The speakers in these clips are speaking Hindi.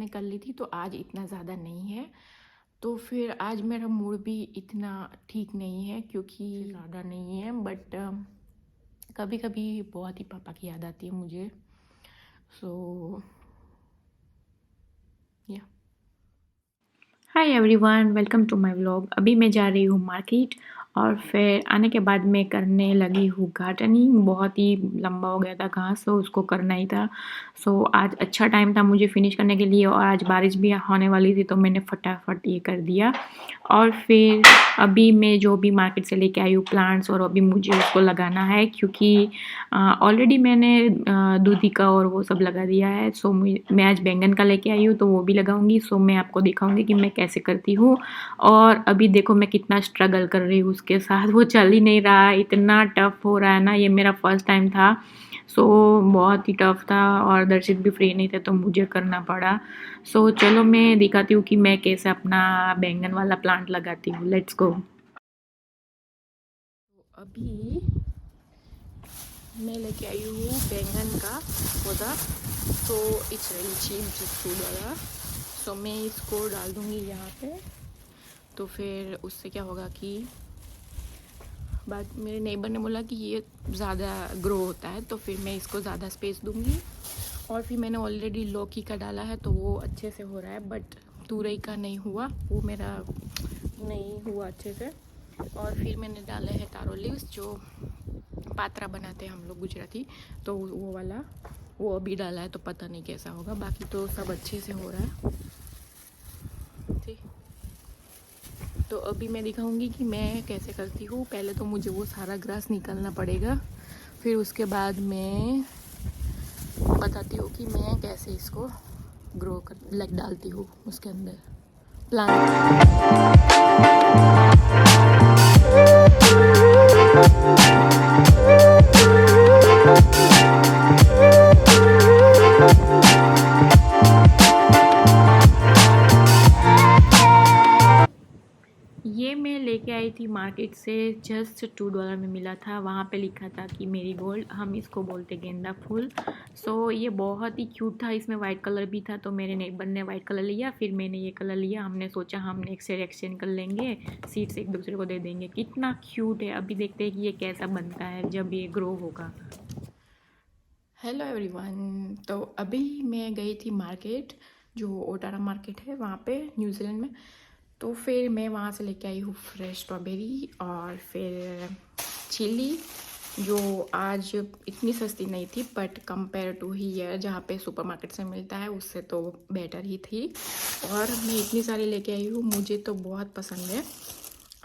कर ली थी, तो आज इतना ज़्यादा नहीं है। तो फिर आज मेरा मूड भी इतना ठीक नहीं है क्योंकि ज़्यादा नहीं है, बट कभी कभी बहुत ही पापा की याद आती है मुझे। So yeah hi everyone, welcome to my vlog. अभी मैं जा रही हूँ मार्केट और फिर आने के बाद मैं करने लगी हूँ गार्डनिंग। बहुत ही लंबा हो गया था घास, तो उसको करना ही था। सो आज अच्छा टाइम था मुझे फिनिश करने के लिए, और आज बारिश भी होने वाली थी, तो मैंने फटाफट ये कर दिया। और फिर अभी मैं जो भी मार्केट से लेके आई हूँ प्लांट्स, और अभी मुझे उसको लगाना है क्योंकि ऑलरेडी मैंने दूधी का और वो सब लगा दिया है। सो मैं आज बैंगन का लेके आई हूँ, तो वो भी लगाऊंगी। सो मैं आपको दिखाऊंगी कि मैं कैसे करती हूँ। और अभी देखो मैं कितना स्ट्रगल कर रही हूँ उसके साथ, वो चल ही नहीं रहा, इतना टफ हो रहा है ना। ये मेरा फर्स्ट टाइम था, सो बहुत ही टफ था, और दर्शित भी फ्री नहीं थे तो मुझे करना पड़ा। सो चलो मैं दिखाती हूँ कि मैं कैसे अपना बैंगन वाला प्लांट लगाती हूँ। Let's go. अभी मैं लेके आई हूँ बैंगन का पौधा। तो इट्स वेरी चीप जिस फूड वाला। सो मैं इसको डाल दूँगी यहाँ पे। तो फिर उससे क्या होगा कि बाद मेरे नेबर ने बोला कि ये ज़्यादा ग्रो होता है, तो फिर मैं इसको ज़्यादा स्पेस दूँगी। और फिर मैंने ऑलरेडी लौकी का डाला है, तो वो अच्छे से हो रहा है, बट तुरई का नहीं हुआ, वो मेरा नहीं हुआ अच्छे से। और फिर मैंने डाले हैं तारो लीव्स, जो पात्रा बनाते हैं हम लोग गुजराती, तो वो वाला वो अभी डाला है, तो पता नहीं कैसा होगा। बाकी तो सब अच्छे से हो रहा है। ठीक, तो अभी मैं दिखाऊंगी कि मैं कैसे करती हूँ। पहले तो मुझे वो सारा ग्रास निकालना पड़ेगा, फिर उसके बाद मैं बताती हूँ कि मैं कैसे इसको ग्रो कर डालती हूँ उसके अंदर प्लांट। ये मैं लेके आई थी मार्केट से, जस्ट $2 में मिला था। वहाँ पे लिखा था कि मेरी गोल्ड, हम इसको बोलते गेंदा फूल। सो ये बहुत ही क्यूट था, इसमें वाइट कलर भी था, तो मेरे नेबर ने वाइट कलर लिया, फिर मैंने ये कलर लिया। हमने सोचा हम एक्सचेंज कर लेंगे, सीड्स एक दूसरे को दे देंगे। कितना क्यूट है। अभी देखते हैं कि ये कैसा बनता है जब ये ग्रो होगा। हेलो एवरीवन, तो अभी मैं गई थी मार्केट, जो ओटारा मार्केट है वहाँ पे न्यूजीलैंड में। तो फिर मैं वहाँ से लेके आई हूँ फ्रेश स्ट्रॉबेरी, और फिर चिली, जो आज इतनी सस्ती नहीं थी, बट कंपेयर टू हीयर जहाँ पे सुपरमार्केट से मिलता है उससे तो बेटर ही थी। और मैं इतनी सारी लेके आई हूँ, मुझे तो बहुत पसंद है।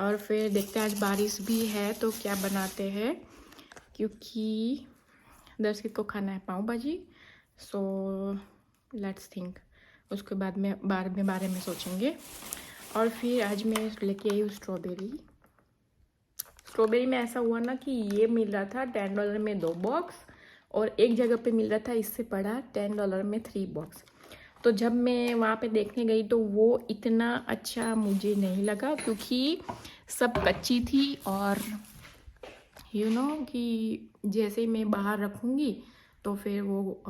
और फिर देखते हैं आज बारिश भी है तो क्या बनाते हैं, क्योंकि दर्शक को खाना है पाव भाजी। सो लेट्स थिंक, उसके बाद में बारे में सोचेंगे। और फिर आज मैं लेके आई हूँ स्ट्रॉबेरी में ऐसा हुआ ना कि ये मिल रहा था $10 में 2 बॉक्स, और एक जगह पे मिल रहा था इससे पड़ा $10 में 3 बॉक्स। तो जब मैं वहाँ पे देखने गई तो वो इतना अच्छा मुझे नहीं लगा, क्योंकि सब कच्ची थी, और कि जैसे ही मैं बाहर रखूँगी तो फिर वो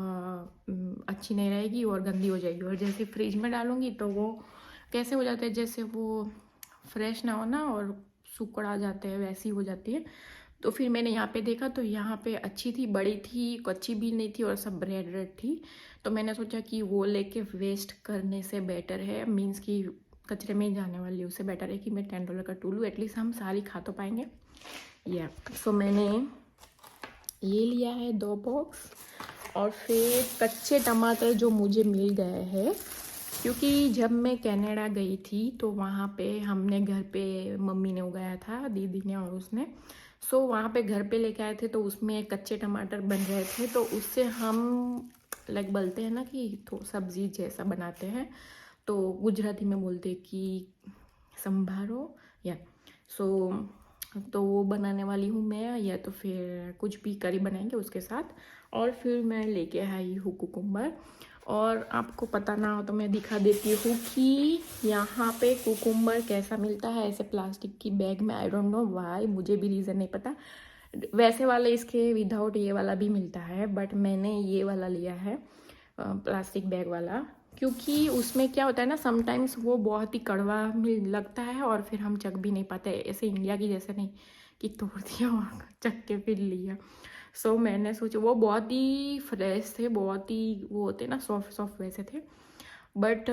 अच्छी नहीं रहेगी और गंदी हो जाएगी, और जैसे फ्रिज में डालूँगी तो वो कैसे हो जाता है, जैसे वो फ्रेश ना हो ना और सिकुड़ जाते हैं, वैसी हो जाती है। तो फिर मैंने यहाँ पे देखा तो यहाँ पे अच्छी थी, बड़ी थी, कच्ची भी नहीं थी, और सब रेड रेड थी। तो मैंने सोचा कि वो लेके वेस्ट करने से बेटर है, मीन्स कि कचरे में ही जाने वाली, उससे बेटर है कि मैं $10 का टू लूँ, एटलीस्ट हम सारी खा तो पाएंगे। या सो मैंने ये लिया है 2 बॉक्स। और फिर कच्चे टमाटर जो मुझे मिल गए हैं, क्योंकि जब मैं कनाडा गई थी तो वहाँ पे हमने घर पे, मम्मी ने उगाया था, दीदी ने और उसने। सो वहाँ पे घर पे लेके आए थे, तो उसमें कच्चे टमाटर बन रहे थे, तो उससे हम लाइक बोलते हैं ना कि तो सब्जी जैसा बनाते हैं, तो गुजराती में बोलते हैं कि संभारो, या सो तो वो बनाने वाली हूँ मैं, या तो फिर कुछ भी करी बनाएंगे उसके साथ। और फिर मैं लेके आई हूँ कुकुम्बर। और आपको पता ना हो तो मैं दिखा देती हूँ कि यहाँ पे कुकुम्बर कैसा मिलता है, ऐसे प्लास्टिक की बैग में। आई डोंट नो वाई, मुझे भी रीज़न नहीं पता। वैसे वाले इसके विदाउट ये वाला भी मिलता है, बट मैंने ये वाला लिया है, प्लास्टिक बैग वाला। क्योंकि उसमें क्या होता है ना, समटाइम्स वो बहुत ही कड़वा लगता है और फिर हम चख भी नहीं पाते, ऐसे इंडिया की जैसे नहीं कि तोड़ दिया और चख के फिर लिया। सो मैंने सोचा, वो बहुत ही फ्रेश थे, बहुत ही वो होते ना सॉफ्ट सॉफ्ट वैसे थे, बट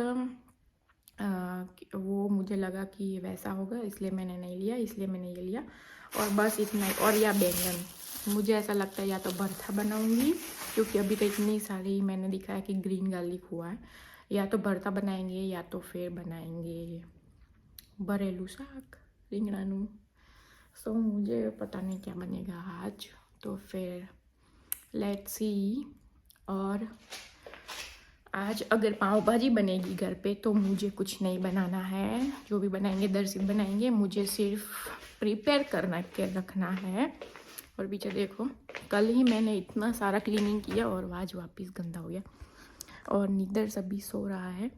वो मुझे लगा कि वैसा होगा, इसलिए मैंने नहीं लिया, इसलिए मैंने ये लिया। और बस इतना ही। और या बैंगन, मुझे ऐसा लगता है या तो भरता बनाऊंगी, क्योंकि अभी तो इतनी सारी मैंने दिखाया कि ग्रीन गार्लिक हुआ है, या तो भरता बनाएंगे या तो फिर बनाएंगे बरेलू साग, रिंगणानू। सो मुझे पता नहीं क्या बनेगा आज, तो फिर लेट्स सी। और आज अगर पाव भाजी बनेगी घर पे तो मुझे कुछ नहीं बनाना है, जो भी बनाएंगे दर्शित बनाएंगे, मुझे सिर्फ प्रिपेयर करना के रखना है। और पीछे देखो, कल ही मैंने इतना सारा क्लीनिंग किया और आज वापस गंदा हो गया। और नीदर सभी सो रहा है,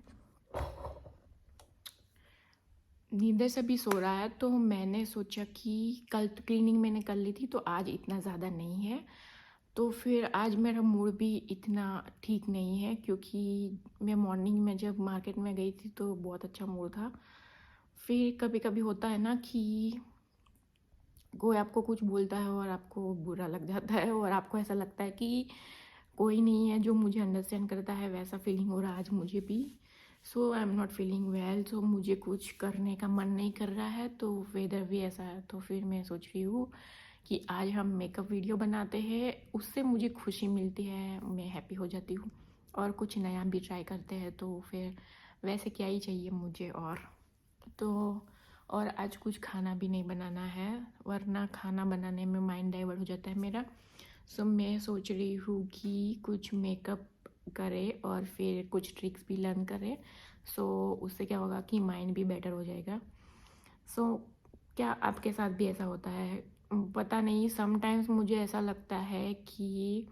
नींदर से भी सो रहा है, तो मैंने सोचा कि कल तो क्लीनिंग मैंने कर ली थी तो आज इतना ज़्यादा नहीं है, तो फिर आज मेरा मूड भी इतना ठीक नहीं है, क्योंकि मैं मॉर्निंग में जब मार्केट में गई थी तो बहुत अच्छा मूड था। फिर कभी कभी होता है ना कि कोई आपको कुछ बोलता है और आपको बुरा लग जाता है और आपको ऐसा लगता है कि कोई नहीं है जो मुझे अंडरस्टैंड करता है, वैसा फीलिंग हो रहा है आज मुझे भी। So I am not feeling well, so मुझे कुछ करने का मन नहीं कर रहा है, तो वेदर भी ऐसा है, तो फिर मैं सोच रही हूँ कि आज हम मेकअप वीडियो बनाते हैं, उससे मुझे खुशी मिलती है, मैं हैप्पी हो जाती हूँ। और कुछ नया भी ट्राई करते हैं, तो फिर वैसे क्या ही चाहिए मुझे। और तो और आज कुछ खाना भी नहीं बनाना है, वरना खाना बनाने में माइंड डाइवर्ट हो जाता है मेरा। सो मैं सोच रही हूँ कि कुछ मेकअप करे और फिर कुछ ट्रिक्स भी लर्न करें, सो उससे क्या होगा कि माइंड भी बेटर हो जाएगा। सो क्या आपके साथ भी ऐसा होता है? पता नहीं, समटाइम्स मुझे ऐसा लगता है कि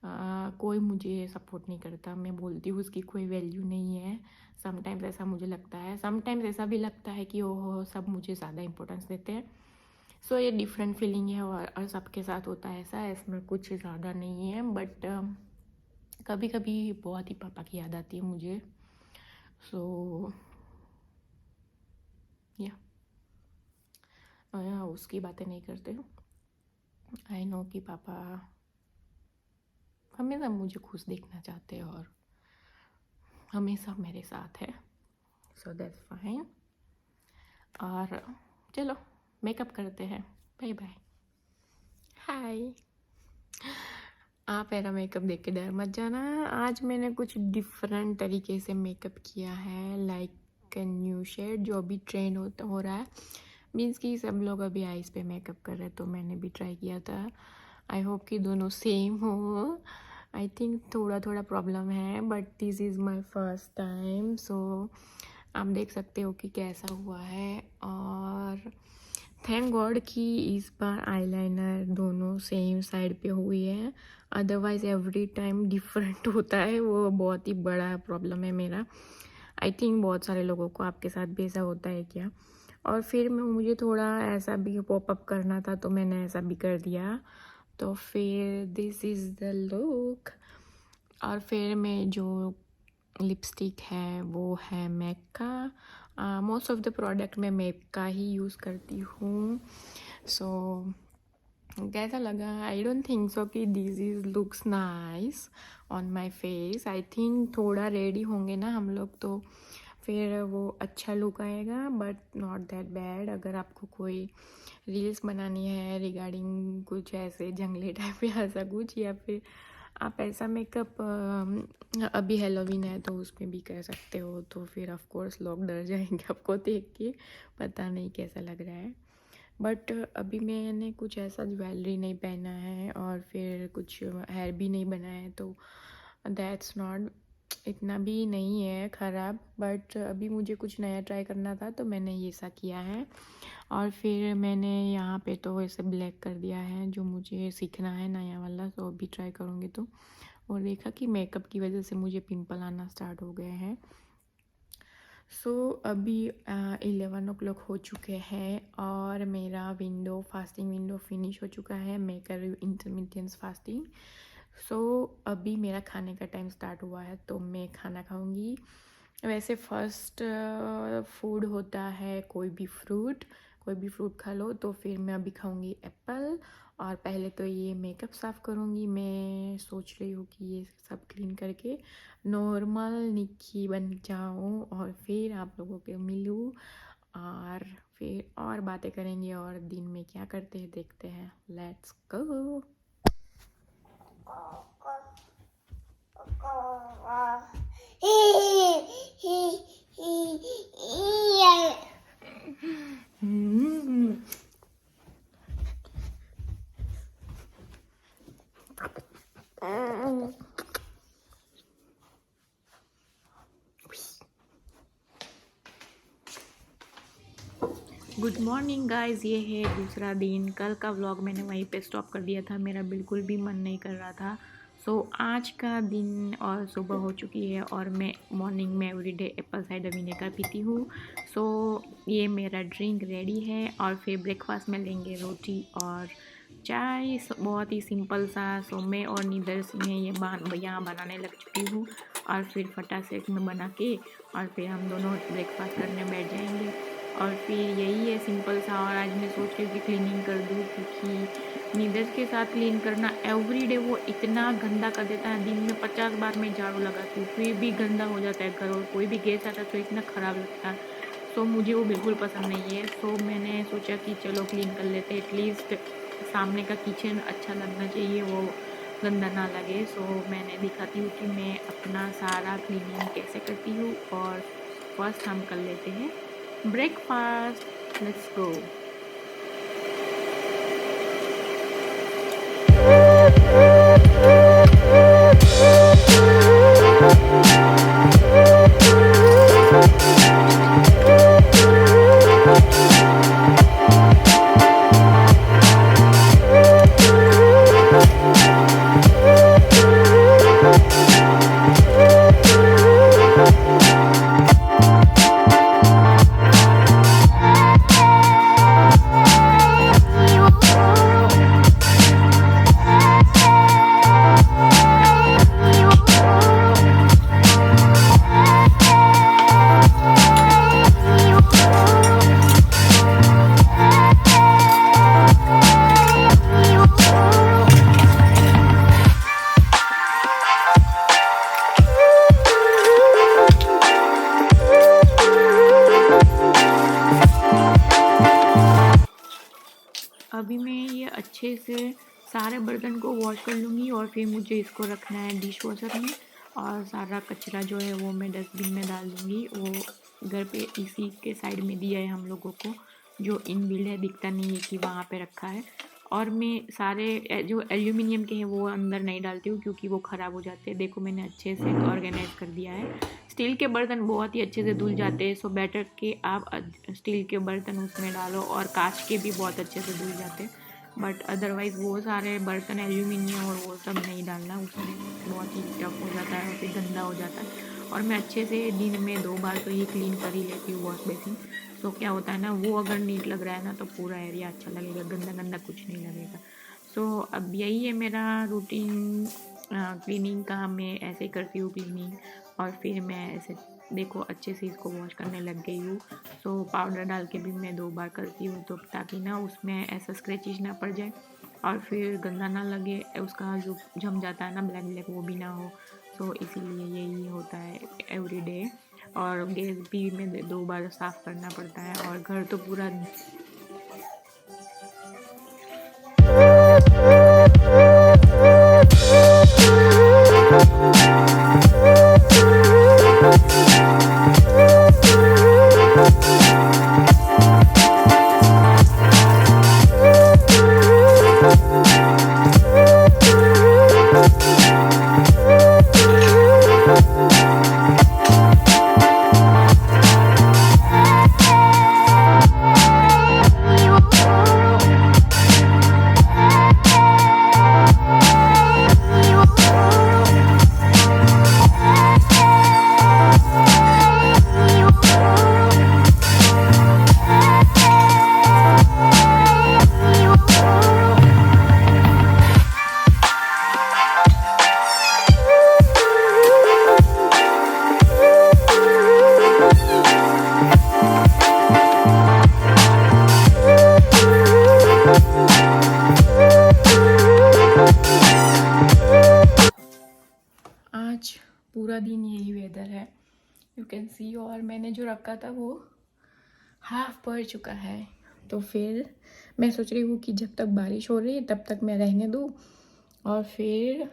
कोई मुझे सपोर्ट नहीं करता, मैं बोलती हूँ उसकी कोई वैल्यू नहीं है। समटाइम्स ऐसा मुझे लगता है, समटाइम्स ऐसा भी लगता है कि ओहो सब मुझे ज़्यादा इंपॉर्टेंस देते हैं। सो ये डिफरेंट फीलिंग है और सबके साथ होता है ऐसा, इसमें कुछ ज़्यादा नहीं है, बट कभी कभी बहुत ही पापा की याद आती है मुझे। सो या उसकी बातें नहीं करते। आई नो कि पापा हमेशा मुझे खुश देखना चाहते हैं और हमेशा मेरे साथ है, सो दैट्स फाइन। और चलो मेकअप करते हैं, बाय बाय। हाय, आप मेरा मेकअप देख के डर मत जाना, आज मैंने कुछ डिफरेंट तरीके से मेकअप किया है, लाइक न्यू शेड जो अभी ट्रेंड हो रहा है, मीन्स कि सब लोग अभी आइज़ पे मेकअप कर रहे हैं, तो मैंने भी ट्राई किया था। आई होप कि दोनों सेम हो। आई थिंक थोड़ा थोड़ा प्रॉब्लम है, but this is my first time, so आप देख सकते हो कि कैसा हुआ है। और थैंक गॉड कि इस बार आईलाइनर दोनों सेम साइड पे हुई है, अदरवाइज़ एवरी टाइम डिफरेंट होता है, वो बहुत ही बड़ा प्रॉब्लम है मेरा। आई थिंक बहुत सारे लोगों को, आपके साथ भी ऐसा होता है क्या? और फिर मुझे थोड़ा ऐसा भी पॉपअप करना था, तो मैंने ऐसा भी कर दिया, तो फिर दिस इज़ द लुक। और फिर मैं जो लिपस्टिक है वो है मैक का, मोस्ट ऑफ द प्रोडक्ट मैं मैक का ही यूज़ करती हूँ। सो कैसा लगा? आई डोंट थिंक सो कि this is looks nice on my face. I think थोड़ा रेडी होंगे ना हम लोग तो फिर वो अच्छा लुक आएगा, बट नॉट दैट बैड। अगर आपको कोई रील्स बनानी है रिगार्डिंग कुछ ऐसे जंगली टाइप या ऐसा कुछ, या फिर आप ऐसा मेकअप अभी हेलोवीन है तो उसमें भी कर सकते हो, तो फिर ऑफ कोर्स लोग डर जाएंगे आपको देख के, पता नहीं कैसा लग रहा है। बट अभी मैंने कुछ ऐसा ज्वेलरी नहीं पहना है और फिर कुछ हेयर भी नहीं बनाया है, तो दैट्स नॉट, इतना भी नहीं है ख़राब, बट अभी मुझे कुछ नया ट्राई करना था तो मैंने ये सा किया है। और फिर मैंने यहाँ पे तो ऐसे ब्लैक कर दिया है, जो मुझे सीखना है नया वाला, तो अभी ट्राई करूँगी तो। और देखा कि मेकअप की वजह से मुझे पिंपल आना स्टार्ट हो गए हैं। सो अभी 11 o'clock हो चुके हैं और मेरा फास्टिंग विंडो फिनिश हो चुका है। मैं कर रही हूँ इंटरमिटेंस फास्टिंग। अभी मेरा खाने का टाइम स्टार्ट हुआ है तो मैं खाना खाऊंगी। वैसे फर्स्ट फूड होता है कोई भी फ्रूट खा लो, तो फिर मैं अभी खाऊंगी एप्पल। और पहले तो ये मेकअप साफ़ करूंगी। मैं सोच रही हूँ कि ये सब क्लीन करके नॉर्मल निक्की बन जाऊँ और फिर आप लोगों के मिलूँ और फिर और बातें करेंगे और दिन में क्या करते हैं देखते हैं। Let's go. Good morning guys, ये है दूसरा दिन। कल का व्लॉग मैंने वहीं पे स्टॉप कर दिया था, मेरा बिल्कुल भी मन नहीं कर रहा था। आज का दिन और सुबह हो चुकी है और मैं मॉर्निंग में एवरीडे एप्पल साइडर विनेगर पीती हूँ। ये मेरा ड्रिंक रेडी है और फिर ब्रेकफास्ट में लेंगे रोटी और चाय। बहुत ही सिंपल सा। मैं और नीदर्स में यहाँ बनाने लग चुकी हूँ और फिर फटाफट में बना के और फिर हम दोनों ब्रेकफास्ट करने बैठ जाएंगे और फिर यही है सिंपल सा। और आज मैं सोच रही हूँ कि क्लीनिंग कर दूँ, क्योंकि नीदर्स के साथ क्लीन करना एवरीडे वो इतना गंदा कर देता है। दिन में 50 बार मैं झाड़ू लगाती हूँ फिर भी गंदा हो जाता है घर, और कोई भी गेस्ट आता है तो इतना ख़राब लगता है। मुझे वो बिल्कुल पसंद नहीं है। मैंने सोचा कि चलो क्लीन कर लेते, एटलीस्ट सामने का किचन अच्छा लगना चाहिए, वो गंदा ना लगे। मैंने दिखाती हूँ कि मैं अपना सारा क्लीनिंग कैसे करती हूँ। और फर्स्ट हम कर लेते हैं ब्रेकफास्ट। Let's go. अभी मैं ये अच्छे से सारे बर्तन को वॉश कर लूँगी और फिर मुझे इसको रखना है डिश वॉशर में। और सारा कचरा जो है वो मैं डस्टबिन में डाल दूँगी। वो घर पे इसी के साइड में दिया है हम लोगों को, जो इनबिल्ट है, दिखता नहीं है कि वहाँ पे रखा है। और मैं सारे जो एल्यूमिनियम के हैं वो अंदर नहीं डालती हूँ क्योंकि वो ख़राब हो जाते हैं। देखो मैंने अच्छे से ऑर्गेनाइज कर दिया है। स्टील के बर्तन बहुत ही अच्छे से धुल जाते हैं। बेटर कि आप स्टील के बर्तन उसमें डालो, और कांच के भी बहुत अच्छे से धुल जाते हैं। बट अदरवाइज़ वो सारे बर्तन एल्यूमिनियम और वो सब नहीं डालना, उसमें बहुत ही टफ हो जाता है और फिर गंदा हो जाता है। और मैं अच्छे से दिन में 2 बार तो ये क्लीन कर ही लेती हूँ वॉश बेसिन। क्या होता है ना, वो अगर नीट लग रहा है ना तो पूरा एरिया अच्छा लगेगा, गंदा गंदा कुछ नहीं लगेगा। अब यही है मेरा रूटीन क्लीनिंग का। मैं ऐसे ही करती हूँ क्लीनिंग और फिर मैं ऐसे देखो अच्छे से इसको वॉश करने लग गई हूँ। पाउडर डाल के भी मैं 2 बार करती हूँ, तो ताकि ना उसमें ऐसा स्क्रैचेस ना पड़ जाए और फिर गंदा ना लगे, उसका जो जम जाता है ना ब्लैक ब्लैक वो भी ना हो। इसीलिए यही होता है एवरीडे। और गैस भी में 2 बार साफ़ करना पड़ता है और घर तो पूरा पूरा दिन यही वेदर है, यू कैन सी। और मैंने जो रखा था वो हाफ पड़ चुका है, तो फिर मैं सोच रही हूँ कि जब तक बारिश हो रही है तब तक मैं रहने दूँ और फिर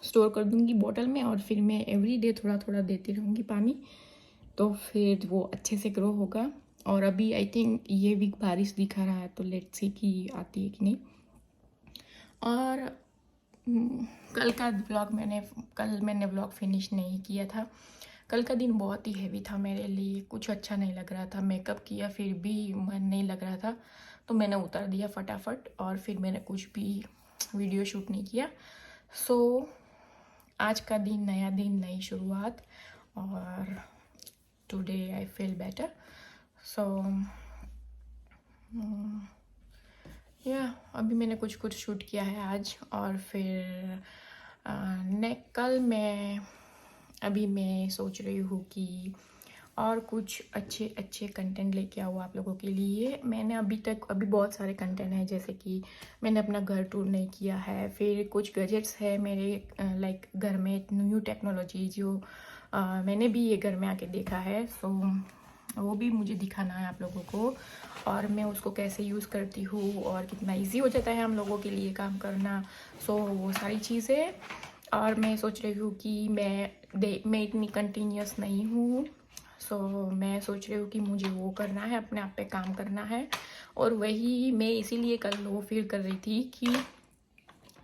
स्टोर कर दूँगी बॉटल में, और फिर मैं एवरी डे थोड़ा थोड़ा देती रहूँगी पानी, तो फिर वो अच्छे से ग्रो होगा। और अभी आई थिंक ये वीक बारिश दिखा रहा है, तो लेट्स सी कि आती है कि नहीं। और कल मैंने व्लॉग फिनिश नहीं किया था। कल का दिन बहुत ही हैवी था मेरे लिए, कुछ अच्छा नहीं लग रहा था। मेकअप किया फिर भी मन नहीं लग रहा था, तो मैंने उतार दिया फटाफट, और फिर मैंने कुछ भी वीडियो शूट नहीं किया। सो आज का दिन, नया दिन, नई शुरुआत, और टुडे आई फील बेटर। सो या अभी मैंने कुछ शूट किया है आज, और फिर कल मैं सोच रही हूँ कि और कुछ अच्छे कंटेंट लेके आऊँ आप लोगों के लिए। मैंने अभी बहुत सारे कंटेंट हैं, जैसे कि मैंने अपना घर टूर नहीं किया है, फिर कुछ गैजेट्स है मेरे लाइक घर में न्यू टेक्नोलॉजी जो मैंने भी ये घर में आके देखा है, सो वो भी मुझे दिखाना है आप लोगों को, और मैं उसको कैसे यूज़ करती हूँ और कितना इजी हो जाता है हम लोगों के लिए काम करना। सो वो सारी चीज़ें। और मैं सोच रही हूँ कि मैं इतनी कंटिन्यूस नहीं हूँ, सो मैं सोच रही हूँ कि मुझे वो करना है, अपने आप पे काम करना है। और वही मैं इसीलिए कल लो फील कर रही थी कि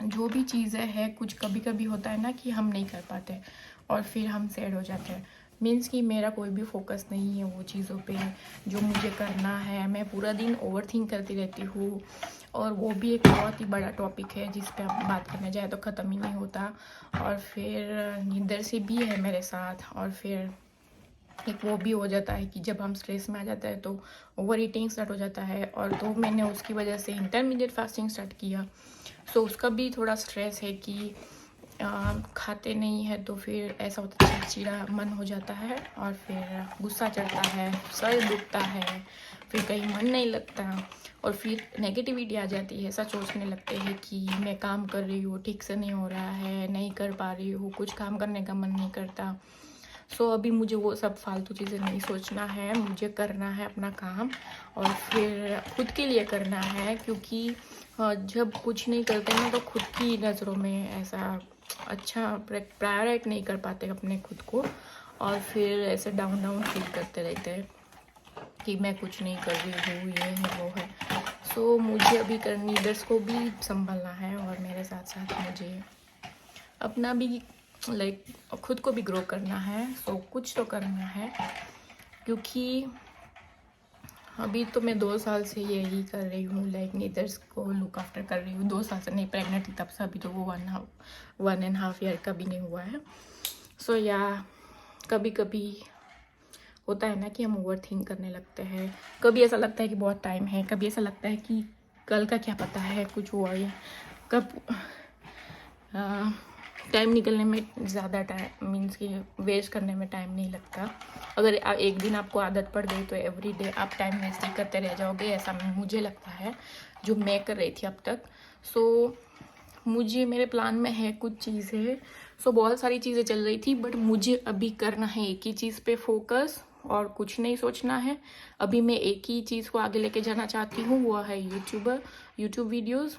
जो भी चीज़ें हैं, कुछ कभी कभी होता है ना कि हम नहीं कर पाते और फिर हम सैड हो जाते हैं। मीन्स कि मेरा कोई भी फोकस नहीं है वो चीज़ों पे जो मुझे करना है। मैं पूरा दिन ओवरथिंक करती रहती हूँ, और वो भी एक बहुत ही बड़ा टॉपिक है जिस पे हम बात करने जाए तो ख़त्म ही नहीं होता। और फिर नींदर से भी है मेरे साथ, और फिर एक वो भी हो जाता है कि जब हम स्ट्रेस में आ जाता है तो ओवर ईटिंग स्टार्ट हो जाता है। और तो मैंने उसकी वजह से इंटरमीडिएट फास्टिंग स्टार्ट किया, सो उसका भी थोड़ा स्ट्रेस है कि खाते नहीं है तो फिर ऐसा होता है, चिड़चिड़ा मन हो जाता है, और फिर गुस्सा चढ़ता है, सर दुखता है, फिर कहीं मन नहीं लगता, और फिर नेगेटिविटी आ जाती है। ऐसा सोचने लगते हैं कि मैं काम कर रही हूँ, ठीक से नहीं हो रहा है, नहीं कर पा रही हूँ, कुछ काम करने का मन नहीं करता। सो अभी मुझे वो सब फालतू चीज़ें नहीं सोचना है, मुझे करना है अपना काम, और फिर खुद के लिए करना है। क्योंकि जब कुछ नहीं करते ना तो खुद की नज़रों में ऐसा अच्छा प्रायोरिट नहीं कर पाते अपने खुद को, और फिर ऐसे डाउन फील करते रहते हैं कि मैं कुछ नहीं कर रही हूँ, ये है वो है। सो मुझे अभी लीडर्स को भी संभालना है, और मेरे साथ साथ मुझे अपना भी लाइक खुद को भी ग्रो करना है। सो कुछ तो करना है, क्योंकि अभी तो मैं 2 साल से यही कर रही हूँ, लाइक नीदर्स को लुक आफ्टर कर रही हूँ। 2 साल से नहीं, प्रेग्नेंट थी तब से, अभी तो वो 1.5 ईयर का भी नहीं हुआ है। सो या कभी कभी होता है ना कि हम ओवर थिंक करने लगते हैं। कभी ऐसा लगता है कि बहुत टाइम है, कभी ऐसा लगता है कि कल का क्या पता है, कुछ हुआ या कब टाइम निकलने में ज़्यादा टाइम मीन्स कि वेस्ट करने में टाइम नहीं लगता। अगर एक दिन आपको आदत पड़ गई तो एवरी डे आप टाइम वेस्ट ही करते रह जाओगे, ऐसा मुझे लगता है, जो मैं कर रही थी अब तक। सो मुझे मेरे प्लान में है कुछ चीज़ें, सो बहुत सारी चीज़ें चल रही थी, बट मुझे अभी करना है एक ही चीज़ पे फोकस, और कुछ नहीं सोचना है। अभी मैं एक ही चीज़ को आगे लेके जाना चाहती हूँ, वो है यूट्यूब वीडियोज़,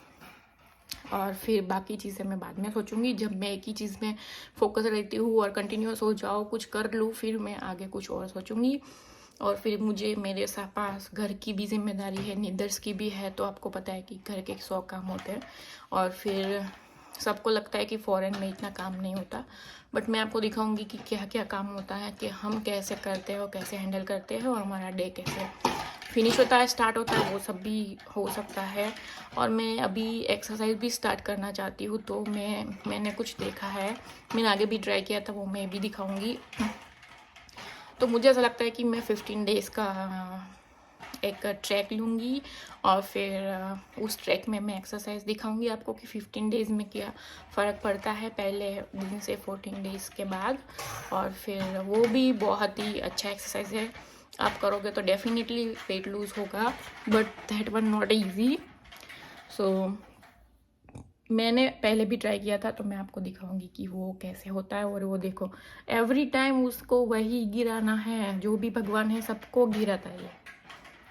और फिर बाकी चीज़ें मैं बाद में सोचूंगी। जब मैं एक ही चीज़ में फोकस रहती हूँ और कंटिन्यूस हो जाओ, कुछ कर लूँ, फिर मैं आगे कुछ और सोचूंगी। और फिर मुझे मेरे पास घर की भी जिम्मेदारी है, नीदर्स की भी है, तो आपको पता है कि घर के 100 काम होते हैं। और फिर सबको लगता है कि फॉरेन में इतना काम नहीं होता, बट मैं आपको दिखाऊंगी कि क्या क्या काम होता है, कि हम कैसे करते हैं और कैसे हैंडल करते हैं, और हमारा डे कैसे फिनिश होता है, स्टार्ट होता है, वो सब भी हो सकता है। और मैं अभी एक्सरसाइज भी स्टार्ट करना चाहती हूँ, तो मैंने कुछ देखा है, मैंने आगे भी ट्राई किया था, वो मैं भी दिखाऊंगी। तो मुझे ऐसा लगता है कि मैं 15 डेज़ का एक ट्रैक लूँगी, और फिर उस ट्रैक में मैं एक्सरसाइज दिखाऊंगी आपको कि 15 डेज़ में क्या फ़र्क पड़ता है पहले दिन से 14 डेज़ के बाद। और फिर वो भी बहुत ही अच्छा एक्सरसाइज है, आप करोगे तो डेफिनेटली वेट लूज़ होगा, but that one not easy. So मैंने पहले भी ट्राई किया था, तो मैं आपको दिखाऊंगी कि वो कैसे होता है। और वो देखो, एवरी टाइम उसको वही गिराना है, जो भी भगवान है सबको गिराता है ये,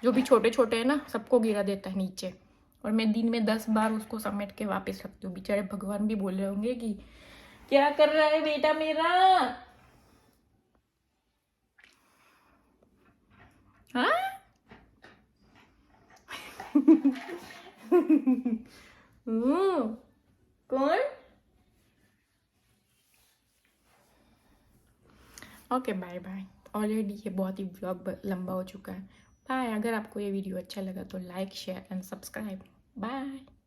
जो भी छोटे छोटे हैं ना सबको गिरा देता है नीचे। और मैं दिन में 10 बार उसको समेट के वापस रखती हूँ। बेचारे भगवान भी बोल रहे होंगे कि क्या कर रहा है बेटा मेरा। हाँ कौन। Okay bye bye. ऑलरेडी ये बहुत ही व्लॉग लंबा हो चुका है। बाय। अगर आपको ये वीडियो अच्छा लगा तो like share and subscribe. Bye.